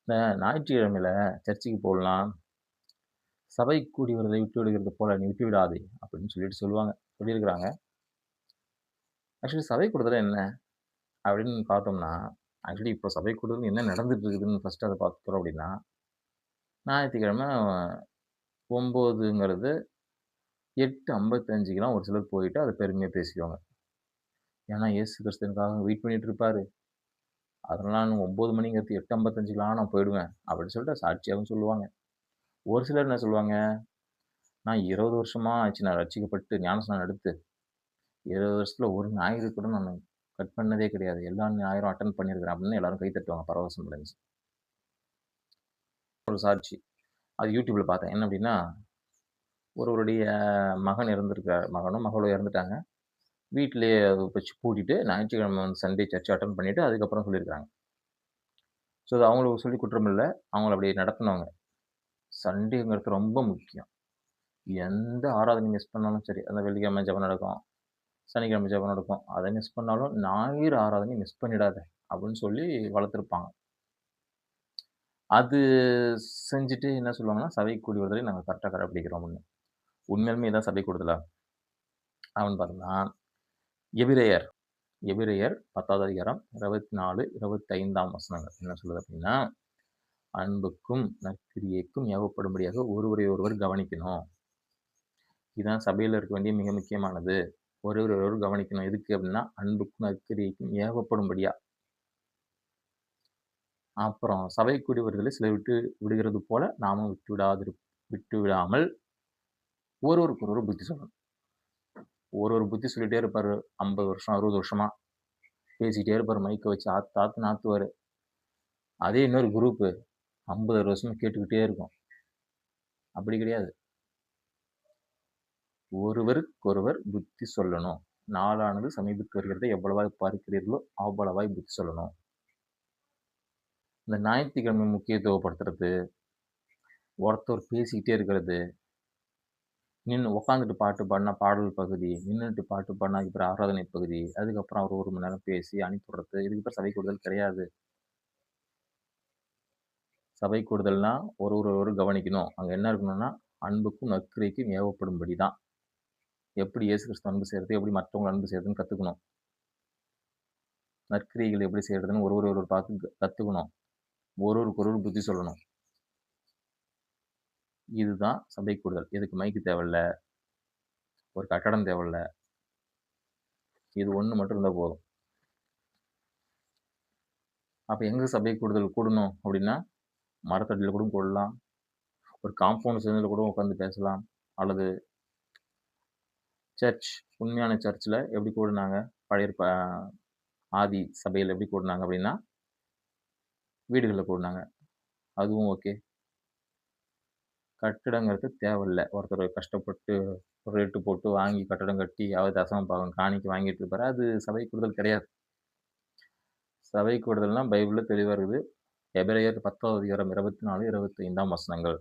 இந்த ஞாயிற்றுக்கிழமையில சர்ச்சுக்கு போலாம். சபை கூடி வருவதை விட்டு விடுகிறது போல நீ விட்டு விடாதே! அப்படின்னு சொல்லுவாங்க. சொல்லியிருக்கிறாங்க. ஆக்சுவலி சபை கூடுதல்னா என்ன? அப்படின்னு பார்த்தோம்னா, ஆக்சுவலி இப்போ சபை கூடுதல் என்ன நடந்துட்டு இருக்குதுன்னு ஃபர்ஸ்ட்டு அத பார்க்கிறோம் அப்படின்னா, ஞாயித்துக்கிழமை 9ங்கிறது 8:55க்குலாம் ஒரு சிலர் போயிட்டு அத பெருமையா பேசிக்குவாங்க. ஏன்னா இயேசு கிறிஸ்து எனக்காக வெயிட் பண்ணிட்டு இருப்பாரு. அதனால நான் 9 மணிங்கிறது 8:55க்குலாம் நான் போயிடுவேன். அப்படின்னு சொல்லிட்டு சாட்சியாவும் சொல்லுவாங்க. ஒரு சிலர் என்ன சொல்லுவாங்க, நான் 20 வருஷமா ஆச்சு நான் ரட்சிக்கப்பட்டு ஞானஸ்நானம் எடுத்து 20 வருஷத்துல ஒரு ஞாயிறு கூட நானு கட் பண்ணதே கிடையாது. எல்லா ஞாயிறும் அட்டெண்ட் பண்ணியிருக்கிறேன் அப்படின்னு எல்லாரும் கை தட்டுவாங்க பரவசம் அடைஞ்சு. ஒரு சாட்சி. அது YouTubeல பார்த்தேன். என்ன அப்படின்னா, ஒருவருடைய மகன் இறந்திருக்கார். மகனோ, மகளோ இறந்துட்டாங்க. வீட்டிலேயே வச்சு பூட்டிட்டு ஞாயிற்றுக்கிழமை வந்து சண்டே சர்ச் அட்டெண்ட் பண்ணிட்டு அதுக்கப்புறம் சொல்லியிருக்காங்க. ஸோ அது அவங்களுக்கு சொல்லி குற்றம் இல்ல. அவங்கள அப்படி நடத்துனவங்க. சண்டேங்கிறது ரொம்ப முக்கியம். எந்த ஆராதனை மிஸ் பண்ணாலும் சரி, அந்த வெள்ளிக்கிழமை ஜெபம் நடக்கும். சனிக்கிழமை ஜெபம் நடக்கும். அத மிஸ் பண்ணாலும் ஞாயிறு ஆராதனைய மிஸ் பண்ணிடாத! அப்படின்னு சொல்லி வளர்த்துருப்பாங்க. அது செஞ்சுட்டு என்ன சொல்லுவாங்கன்னா, சபை கூடி வருதலை நாங்க கரெக்ட்டா கடைபிடிக்கிறோம் அப்படின்னு. உண்மையாலுமே இதான் சபை கூடுதலா? அப்படின்னு பார்த்தோம்னா, எபிரெயர் எபிரெயர் 10வது அதிகாரம் 24, 25ஆம் வசனங்கள் என்ன சொல்லுது அப்படின்னா, அன்புக்கும் நற்கிரியைக்கும் ஏவப்படும்படியாக ஒருவரை ஒருவர் கவனிக்கணும். இதுதான் சபையில இருக்க வேண்டிய மிக முக்கியமானது. ஒருவரை ஒருவர் கவனிக்கணும். எதுக்கு அப்படின்னா, அன்புக்கும் நற்கிரியைக்கும் ஏவப்படும்படியா. அப்புறம் சபை கூடி வருதலை சிலர் விட்டு விடுகிறது போல நாமும் விட்டு விடாமல் ஒருவருக்கொருவர் புத்தி சொல்லணும். ஒரு புத்தி சொல்லிட்டே இருப்பாரு. 50 வருஷம், 60 வருஷமா பேசிட்டே இருப்பாரு. மைக்க வச்சு ஆத்து ஆத்துன்னு ஆத்துவாரு. அதே இன்னொரு குரூப்பு 50, 60 வருஷமா கேட்டுக்கிட்டே இருக்கும். அப்படி கிடையாது. ஒருவருக்கொருவர் புத்தி சொல்லணும். நாளானது சமீபித்து வருகிறதை எவ்வளவாய் பார்க்கிறீர்களோ, அவ்வளவாய் புத்தி சொல்லணும். இந்த ஞாயிற்றுக்கிழமை முக்கியத்துவப்படுத்துறது, ஒருத்தர் பேசிக்கிட்டே இருக்கிறது, உட்காந்துட்டு பாட்டு பாடுனா பாடல் பகுதி, நின்னுட்டு பாட்டு பாடுனா அதுக்கு பேரு ஆராதனை பகுதி, அதுக்கப்புறம் ஒரு 1 மணி நேரம் பேசி அனுப்பிவிடுறது, இதுக்கு பேர் சபை கூடுதல் கிடையாது. சபை கூடுதல்னா ஒருவர கவனிக்கணும். அங்க என்ன இருக்கணும்னா, அன்புக்கும் நற்கிரியைக்கும் ஏவப்படும்படி தான். எப்படி இயேசு கிறிஸ்து அன்பு செய்றது, எப்படி மற்றவங்கள அன்பு செய்றதுன்னு கத்துக்கணும். நற்கிரியைகள் எப்படி செய்றதுன்னு ஒருவர் பார்த்து கத்துக்கணும். ஒருவருக்கு ஒருவர் புத்தி சொல்லணும். இதுதான் சபை கூடுதல். இதுக்கு மைக்கு தேவையில்ல. ஒரு கட்டடம் தேவையில்ல. இது ஒண்ணு மட்டும் இருந்தா போதும். அப்ப எங்க சபை கூடுதல் கூடணும் அப்படின்னா, மரத்தடியில கூட கூடலாம். ஒரு காம்பவுண்ட் செவுருல கூட உட்கார்ந்து பேசலாம். அல்லது சர்ச் உண்மையான சர்ச்ல எப்படி கூடுனாங்க? பழைய ஆதி சபையில எப்படி கூடுனாங்க அப்படின்னா, வீடுகள்ல கூடுனாங்க. அதுவும் ஓகே. கட்டிடங்கிறது தேவையில்ல. ஒருத்தர் கஷ்டப்பட்டு ஒரு ரேட்டு போட்டு வாங்கி கட்டடம் கட்டி அவர் தசம பாகம் காணிக்கை வாங்கிட்டு இருப்பாரு. அது சபை கூடுதல் கிடையாது. சபை கூடுதல்னா பைபிள்ல தெளிவா இருக்குது. எபிரெயர் 10வது அதிகாரம் 24, 25ஆம் வசனங்கள்.